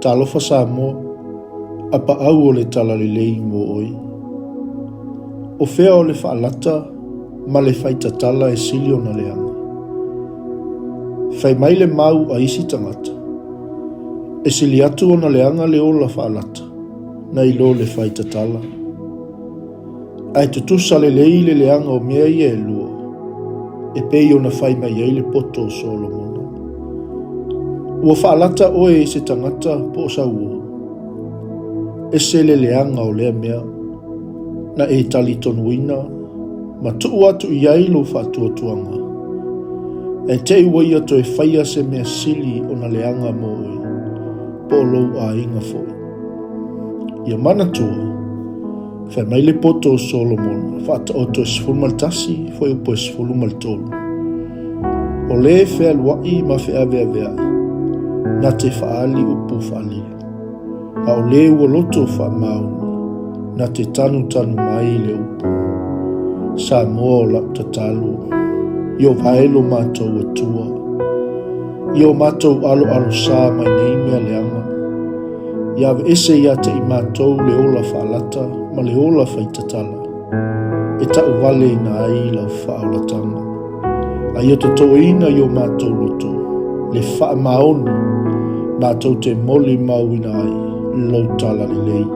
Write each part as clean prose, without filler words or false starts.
talofa Samoa, a pa au o le tala le lei mo oi. O fea o le whaalata, ma le whaitatala e sili o na leanga. Whai mai le mau a isi tangata. E sili atu o na leanga le ola whaalata, na ilo le whaitatala. Ai tutusa le lei le leanga o mea i e lua, e pei o na whai mai ei le poto o Solomona. Ua whaalata oe se tangata po sa uo. E se le leanga o lea mea, na e tali tonuina, ma tuu atu i ailo whaatuatuanga. E te iwai atu e whaia se mea sili o na leanga mo oi, po lou a inga foi. Ia mana tua, whai mai le poto o Solomon, whaata o to e sifulumaltasi, foi upo e sifulumaltolu. O le whea luai ma whea vea, na te whaali upu whaalilu. A o le ua loto wha mauni, na te tanu mai le upu. Sa moa o lau tatalu, io vaelo mātou atua. Io mātou alo sa mai nei mea leanga. Ia ese ia te i mātou le ola whaalata, ma le ola whaitatala. E ta uvale ina ai lau whaalatanga. A ia te toina io mātou loto, le wha maoni, mātou te moli mau ina ai, lau tala le lei.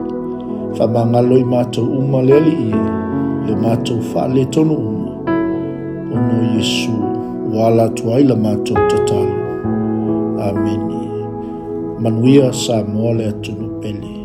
Wha mangalo i mātou uma leali ia, le mātou wha le tonu uma. Ono Yesu, wala tuaila mātou tatalu. Ameni. Manuia sa moa le atunu pele.